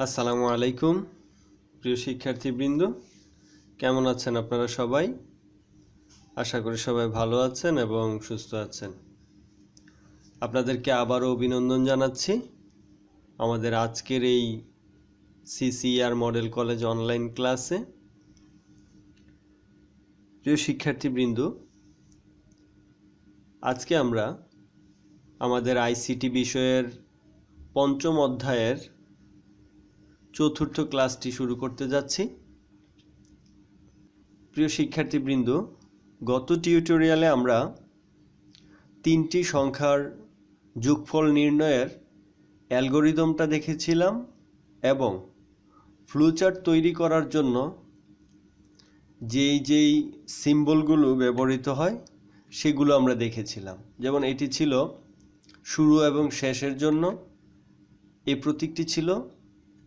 আসসালামু আলাইকুম প্রিয় শিক্ষার্থীবৃন্দ, কেমন আছেন আপনারা সবাই? আশা করি সবাই ভালো আছেন এবং সুস্থ আছেন। আপনাদেরকে আবারও অভিনন্দন জানাচ্ছি আমাদের আজকের এই সিসিআর মডেল কলেজ অনলাইন ক্লাসে। প্রিয় শিক্ষার্থীবৃন্দ, আজকে আমরা আমাদের আইসিটি বিষয়ের পঞ্চম অধ্যায়ের চতুর্থ ক্লাসটি শুরু করতে যাচ্ছি। প্রিয় শিক্ষার্থীবৃন্দ, গত টিউটোরিয়ালে আমরা তিনটি সংখ্যার যোগফল নির্ণয়ের অ্যালগরিদমটা দেখেছিলাম এবং ফ্লোচার্ট তৈরি করার জন্য যেই সিম্বলগুলো ব্যবহৃত হয় সেগুলো আমরা দেখেছিলাম। যেমন এটি ছিল শুরু এবং শেষের জন্য, এই প্রতীকটি ছিল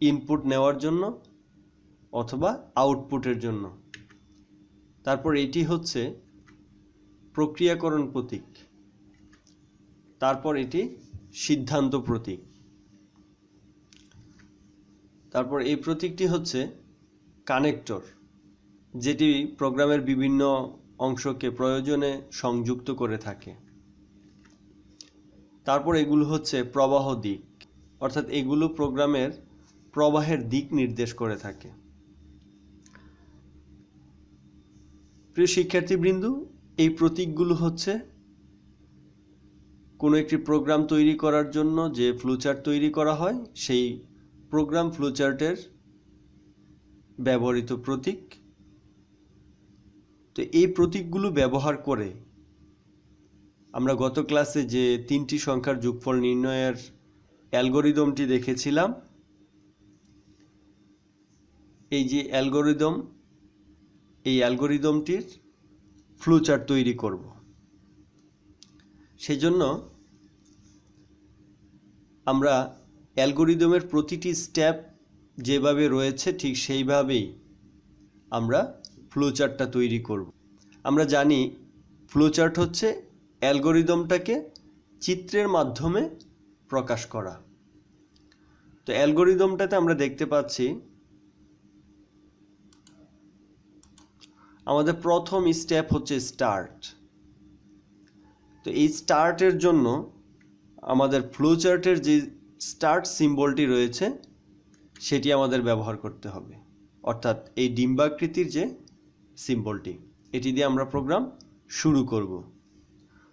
ইনপুট নেওয়ার জন্য অথবা আউটপুটের জন্য। তারপর এটি হচ্ছে প্রক্রিয়াকরণ প্রতীক, তারপর এটি সিদ্ধান্ত প্রতীক, তারপর এই প্রতীকটি হচ্ছে কানেক্টর, যেটি প্রোগ্রামের বিভিন্ন অংশকে প্রয়োজনে সংযুক্ত করে থাকে। তারপর এগুলো হচ্ছে প্রবাহ দিক, অর্থাৎ এগুলো প্রোগ্রামের প্রবাহের দিক নির্দেশ করে থাকে। প্রিয় শিক্ষার্থীবৃন্দ, এই প্রতীকগুলো হচ্ছে কোনো একটি প্রোগ্রাম তৈরি করার জন্য যে ফ্লোচার্ট তৈরি করা হয় সেই প্রোগ্রাম ফ্লোচার্টের ব্যবহৃত প্রতীক। তো এই প্রতীকগুলো ব্যবহার করে আমরা গত ক্লাসে যে তিনটি সংখ্যার যোগফল নির্ণয়ের অ্যালগরিদমটি দেখেছিলাম, এই যে অ্যালগরিদম, এই অ্যালগরিদমটির ফ্লোচার্ট তৈরি করব। সেজন্য আমরা অ্যালগরিদমের প্রতিটি স্টেপ যেভাবে রয়েছে ঠিক সেইভাবেই আমরা ফ্লোচার্টটা তৈরি করব। আমরা জানি ফ্লোচার্ট হচ্ছে অ্যালগরিদমটাকে চিত্রের মাধ্যমে প্রকাশ করা। তো অ্যালগরিদমটাতে আমরা দেখতে পাচ্ছি আমাদের প্রথম স্টেপ হচ্ছে স্টার্ট। তো এই স্টার্টের জন্য আমাদের ফ্লোচার্টের যে স্টার্ট সিম্বলটি রয়েছে সেটি আমাদের ব্যবহার করতে হবে, অর্থাৎ এই ডিম্বাকৃতির যে সিম্বলটি, এটি দিয়ে আমরা প্রোগ্রাম শুরু করব।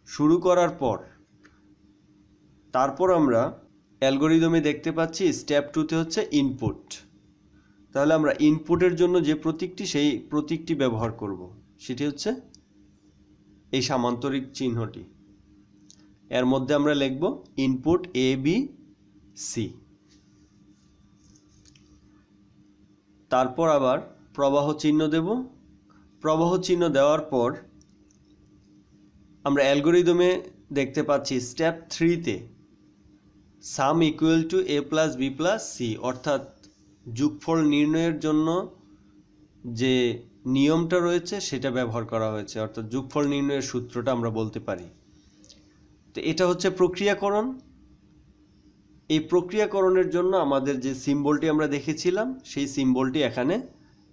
শুরু করার পর তারপর আমরা অ্যালগরিদমে দেখতে পাচ্ছি স্টেপ 2তে হচ্ছে ইনপুট। তাহলে আমরা ইনপুটের জন্য যে প্রতীকটি, সেই প্রতীকটি ব্যবহার করব, সেটি হচ্ছে এই সামান্তরিক চিহ্নটি। এর মধ্যে আমরা লিখব ইনপুট এ বি সি। তারপর আবার প্রবাহ চিহ্ন দেব। প্রবাহ চিহ্ন দেওয়ার পর আমরা অ্যালগরিদমে দেখতে পাচ্ছি স্টেপ 3তে sum equal to a plus b plus c, অর্থাৎ যোগফল নির্ণয়ের জন্য যে নিয়মটা রয়েছে সেটা ব্যবহার করা হয়েছে, অর্থাৎ যোগফল নির্ণয়ের সূত্রটা আমরা বলতে পারি। তো এটা হচ্ছে প্রক্রিয়াকরণ। এই প্রক্রিয়াকরণের জন্য আমাদের যে সিম্বলটি আমরা দেখেছিলাম সেই সিম্বলটি এখানে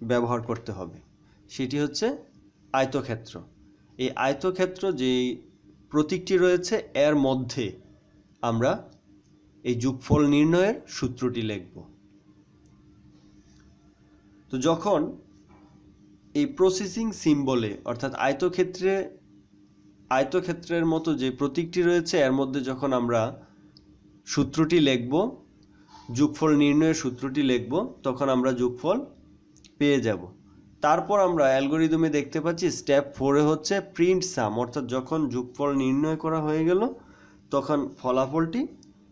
ব্যবহার করতে হবে, সেটি হচ্ছে আয়তক্ষেত্র। এই আয়তক্ষেত্র যে প্রতীকটি রয়েছে এর মধ্যে আমরা এই যোগফল নির্ণয়ের সূত্রটি লিখব। তো যখন এই প্রসেসিং সিম্বলে, অর্থাৎ আয়তক্ষেত্রের মতো যে প্রতীকটি রয়েছে এর মধ্যে যখন আমরা সূত্রটি লিখব, যোগফল নির্ণয়ের সূত্রটি লিখব, তখন আমরা যোগফল পেয়ে যাব। তারপর আমরা অ্যালগরিদমে দেখতে পাচ্ছি স্টেপ 4-এ হচ্ছে প্রিন্ট সাম, অর্থাৎ যখন যোগফল নির্ণয় করা হয়ে গেল তখন ফলাফলটি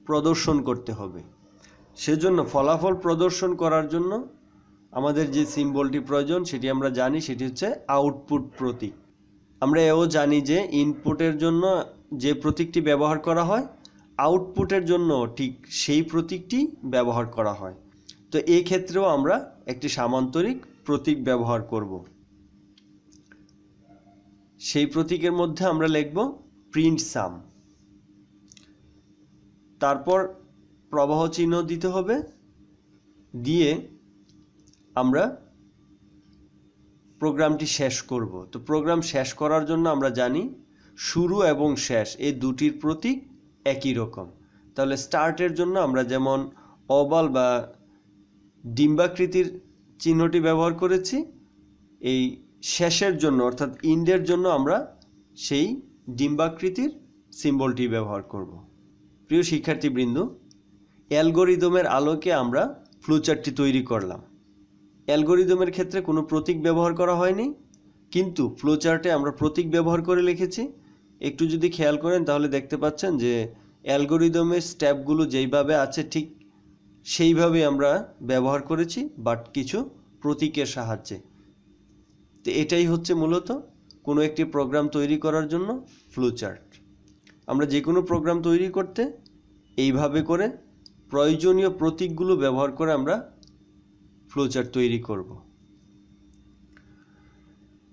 প্রদর্শন করতে হবে। সেজন্য ফলাফল প্রদর্শন করার জন্য আমাদের যে সিম্বলটি প্রয়োজন সেটি আমরা জানি, সেটি হচ্ছে আউটপুট প্রতীক। আমরা এও জানি যে ইনপুটের জন্য যে প্রতীকটি ব্যবহার করা হয় আউটপুটের জন্য ঠিক সেই প্রতীকটি ব্যবহার করা হয়। তো এই ক্ষেত্রেও আমরা একটি সামান্তরিক প্রতীক ব্যবহার করব। সেই প্রতীকের মধ্যে আমরা লিখব প্রিন্ট সাম। তারপর প্রবাহ চিহ্ন দিতে হবে, দিয়ে আমরা প্রোগ্রামটি শেষ করব। তো প্রোগ্রাম শেষ করার জন্য আমরা জানি শুরু এবং শেষ এই দুটির প্রতীক একই রকম। তাহলে স্টার্টের জন্য আমরা যেমন ওভাল বা ডিম্বাকৃতির চিহ্নটি ব্যবহার করেছি, এই শেষের জন্য অর্থাৎ ইন্ডের জন্য আমরা সেই ডিম্বাকৃতির সিম্বলটি ব্যবহার করব। প্রিয় শিক্ষার্থীবৃন্দ, অ্যালগরিদমের আলোকে আমরা ফ্লোচার্টটি তৈরি করলাম। অ্যালগরিদমের ক্ষেত্রে কোনো প্রতীক ব্যবহার করা হয়নি, কিন্তু ফ্লোচার্টে আমরা প্রতীক ব্যবহার করে লিখেছি। একটু যদি খেয়াল করেন তাহলে দেখতে পাচ্ছেন যে অ্যালগরিদমের স্টেপগুলো যেইভাবে আছে ঠিক সেইভাবে আমরা ব্যবহার করেছি, বাট কিছু প্রতীকের সাহায্যে। তো এটাই হচ্ছে মূলত কোনো একটি প্রোগ্রাম তৈরি করার জন্য ফ্লোচার্ট। আমরা যে কোনো প্রোগ্রাম তৈরি করতে এইভাবে করে প্রয়োজনীয় প্রতীকগুলো ব্যবহার করে আমরা ফ্লোচার্ট তৈরি করব।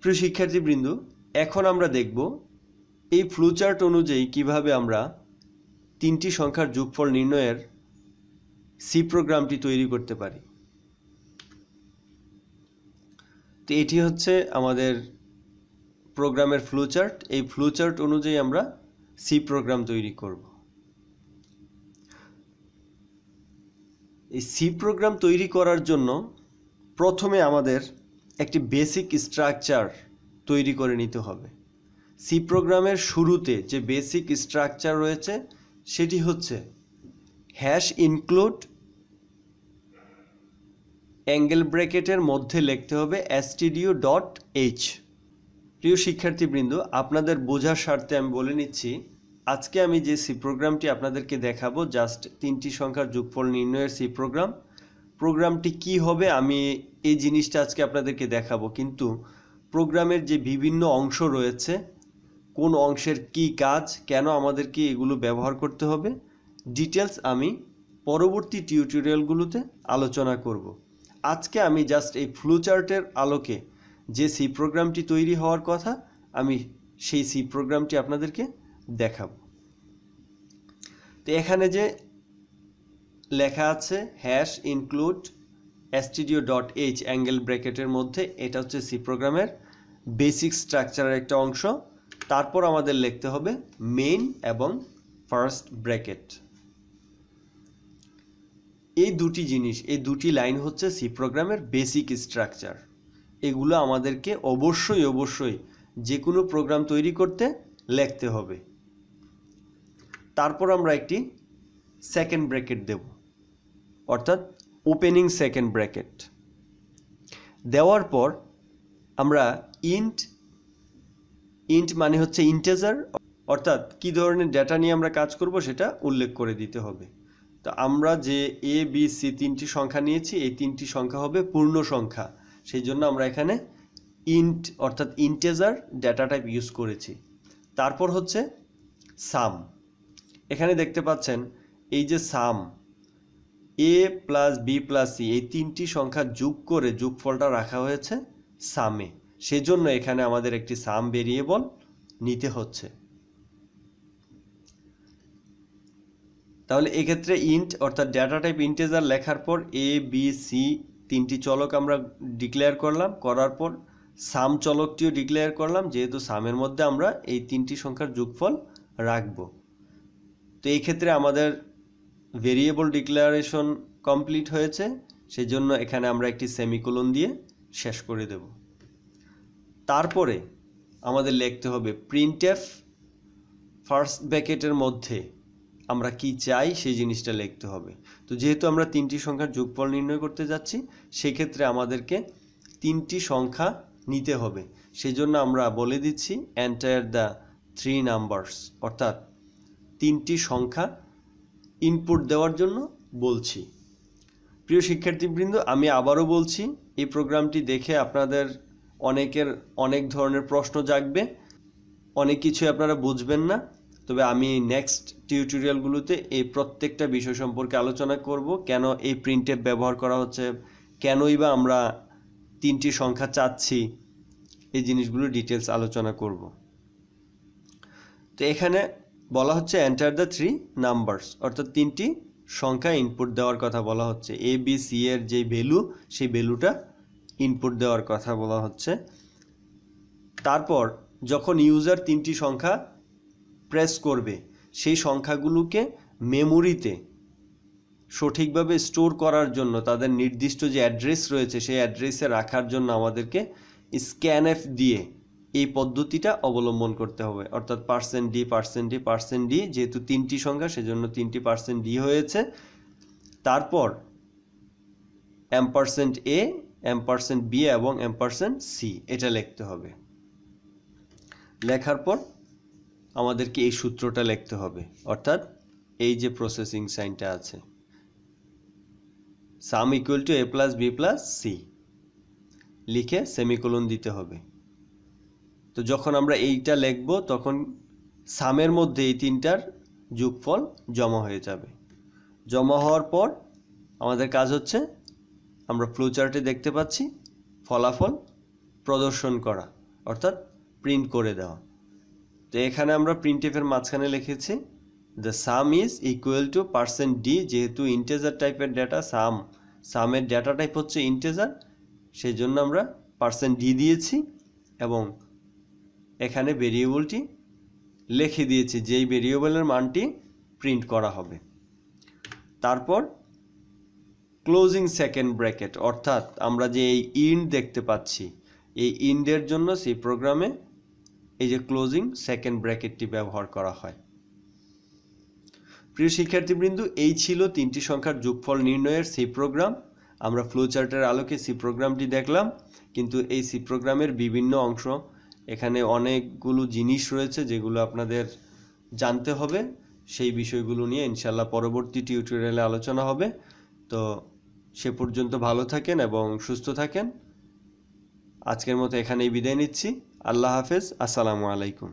প্রিয় শিক্ষার্থীবৃন্দ, এখন আমরা দেখব এই ফ্লোচার্ট অনুযায়ী কিভাবে আমরা তিনটি সংখ্যার যোগফল নির্ণয়ের সি প্রোগ্রামটি তৈরি করতে পারি। তো এটি হচ্ছে আমাদের প্রোগ্রামের ফ্লোচার্ট। এই ফ্লোচার্ট অনুযায়ী আমরা সি প্রোগ্রাম তৈরি করব। এই সি প্রোগ্রাম তৈরি করার জন্য প্রথমে আমাদের একটি বেসিক স্ট্রাকচার তৈরি করে নিতে হবে। সি প্রোগ্রামের শুরুতে যে বেসিক স্ট্রাকচার রয়েছে সেটি হচ্ছে হ্যাশ ইনক্লুড অ্যাঙ্গেল ব্র্যাকেটের মধ্যে লিখতে হবে stdio.h। প্রিয় শিক্ষার্থীবৃন্দ, আপনাদের বোঝার স্বার্থে আমি বলে নিচ্ছি, আজকে আমি যে সি প্রোগ্রামটি আপনাদেরকে দেখাবো জাস্ট তিনটি সংখ্যার যোগফল নির্ণয়ের সি প্রোগ্রাম। প্রোগ্রামটি কি হবে আমি এই জিনিসটা আজকে আপনাদেরকে দেখাবো, কিন্তু প্রোগ্রামের যে বিভিন্ন অংশ রয়েছে, কোন অংশের কি কাজ, কেন আমাদেরকে এগুলো ব্যবহার করতে হবে, ডিটেলস আমি পরবর্তী টিউটোরিয়ালগুলোতে আলোচনা করব। আজকে আমি জাস্ট এই ফ্লোচার্টের আলোকে যে সি প্রোগ্রামটি তৈরি হওয়ার কথা আমি সেই সি প্রোগ্রামটি আপনাদেরকে দেখাবো। তো এখানে যে লেখা আছে হ্যাশ ইনক্লুড stdio.h অ্যাঙ্গেল ব্র্যাকেটের মধ্যে, এটা হচ্ছে সি প্রোগ্রামের বেসিক স্ট্রাকচারের একটা অংশ। তারপর আমাদের লিখতে হবে মেইন এবং ফার্স্ট ব্র্যাকেট। এই দুটি জিনিস, এই দুটি লাইন হচ্ছে সি প্রোগ্রামের বেসিক স্ট্রাকচার। এগুলো আমাদেরকে অবশ্যই যে কোনো প্রোগ্রাম তৈরি করতে লিখতে হবে। তারপর আমরা একটি সেকেন্ড ব্র্যাকেট দেব, অর্থাৎ ওপেনিং সেকেন্ড ব্র্যাকেট দেওয়ার পর আমরা ইন্ট মানে হচ্ছে ইন্টিজার, অর্থাৎ কি ধরনের ডেটা নিয়ে আমরা কাজ করব সেটা উল্লেখ করে দিতে হবে। তো আমরা যে এ বি সি তিনটি সংখ্যা নিয়েছি, এই তিনটি সংখ্যা হবে পূর্ণ সংখ্যা, সেই জন্য আমরা এখানে ইন্ট অর্থাৎ ইন্টিজার ডেটা টাইপ ইউজ করেছি। তারপর হচ্ছে সাম। এখানে দেখতে পাচ্ছেন এই যে সাম, এ প্লাস বি প্লাস সি এই তিনটি সংখ্যা যোগ করে যোগফলটা রাখা হয়েছে সামে, সেজন্য এখানে আমাদের একটি সাম ভেরিয়েবল নিতে হচ্ছে। তাহলে এক্ষেত্রে ইন্ট অর্থাৎ ডেটা টাইপ ইন্টিজার লেখার পর এ বি সি তিনটি চলক আমরা ডিক্লেয়ার করলাম, করার পর সাম চলকটিও ডিক্লেয়ার করলাম, যেহেতু সামের মধ্যে আমরা এই তিনটি সংখ্যার যোগফল রাখব। তো এই ক্ষেত্রে আমাদের ভেরিয়েবল ডিক্লারেশন কমপ্লিট হয়েছে, সেজন্য এখানে আমরা একটি সেমিকোলন দিয়ে শেষ করে দেব। তারপরে আমাদের লিখতে হবে প্রিন্টএফ ফার্স্ট ব্র্যাকেটের মধ্যে আমরা কি চাই সেই জিনিসটা লিখতে হবে। তো যেহেতু আমরা তিনটি সংখ্যার যোগফল নির্ণয় করতে যাচ্ছি, সেক্ষেত্রে আমাদেরকে তিনটি সংখ্যা নিতে হবে, সেজন্য আমরা বলে দিচ্ছি এন্টার দ্য 3 নাম্বারস, অর্থাৎ তিনটি সংখ্যা ইনপুট দেওয়ার জন্য বলছি। প্রিয় শিক্ষার্থীবৃন্দ, আমি আবারও বলছি, এই প্রোগ্রামটি দেখে আপনাদের অনেকের অনেক ধরনের প্রশ্ন জাগবে, অনেক কিছু আপনারা বুঝবেন না, তবে আমি নেক্সট টিউটোরিয়ালগুলোতে এই প্রত্যেকটা বিষয় সম্পর্কে আলোচনা করব। কেন এই প্রিন্টএফ ব্যবহার করা হচ্ছে, কেনই বা আমরা তিনটি সংখ্যা চাচ্ছি, এই জিনিসগুলো ডিটেলস আলোচনা করব। তো এখানে বলা হচ্ছে এন্টার দ্য 3 নাম্বারস, অর্থাৎ তিনটি সংখ্যা ইনপুট দেওয়ার কথা বলা হচ্ছে। এ বি সি এর যে ভ্যালু, সেই ভ্যালুটা ইনপুট দেওয়ার কথা বলা হচ্ছে। তারপর যখন ইউজার 3টি সংখ্যা প্রেস করবে, সেই সংখ্যাগুলোকে মেমোরিতে সঠিকভাবে স্টোর করার জন্য তাদের নির্দিষ্ট যে অ্যাড্রেস রয়েছে সেই অ্যাড্রেসে রাখার জন্য আমাদেরকে স্ক্যানএফ দিয়ে এই পদ্ধতিটা অবলম্বন করতে হবে। অর্থাৎ %d যেহেতু 3টি সংখ্যা সেজন্য 3টি %d হয়েছে। তারপর $a, $b এবং $c এটা লিখতে হবে। লেখার পর আমাদেরকে এই সূত্রটা লিখতে হবে, অর্থাৎ এই যে প্রসেসিং সাইনটা আছে, সাম equal two a plus b plus c লিখে সেমিকোলন দিতে হবে। তো যখন আমরা এইটা লিখব তখন সামের মধ্যে এই 3টার যোগফল জমা হয়ে যাবে। জমা হওয়ার পর আমাদের কাজ হচ্ছে, আমরা ফ্লোচার্টে দেখতে পাচ্ছি, ফলাফল প্রদর্শন করা, অর্থাৎ প্রিন্ট করে দেওয়া। তো এখানে আমরা প্রিন্টএফের মাঝখানে লিখেছি the some is equal to %d, যেহেতু ইন্টেজার টাইপের ডেটা, সামের ডেটা টাইপ হচ্ছে ইন্টেজার, সেই জন্য আমরা %d দিয়েছি এবং এখানে ভেরিয়েবলটি লিখে দিয়েছি যেই ভেরিয়েবলের মানটি প্রিন্ট করা হবে। তারপর ক্লোজিং সেকেন্ড ব্র্যাকেট, অর্থাৎ আমরা যে এই ইন্ড দেখতে পাচ্ছি, এই ইন্ডের জন্য সেই প্রোগ্রামে এই যে ক্লোজিং সেকেন্ড ব্র্যাকেটটি ব্যবহার করা হয়। প্রিয় শিক্ষার্থীবৃন্দ, এই ছিল 3টি সংখ্যার যোগফল নির্ণয়ের সি প্রোগ্রাম। আমরা ফ্লোচার্টের আলোকে সি প্রোগ্রামটি দেখলাম, কিন্তু এই সি প্রোগ্রামের বিভিন্ন অংশ, এখানে অনেকগুলো জিনিস রয়েছে যেগুলো আপনাদের জানতে হবে। সেই বিষয়গুলো নিয়ে ইনশাল্লাহ পরবর্তী টিউটোরিয়ালে আলোচনা হবে। তো সে পর্যন্ত ভালো থাকেন এবং সুস্থ থাকেন। আজকের মতো এখানেই বিদায় নিচ্ছি। আল্লাহ হাফেজ। আসসালামু আলাইকুম।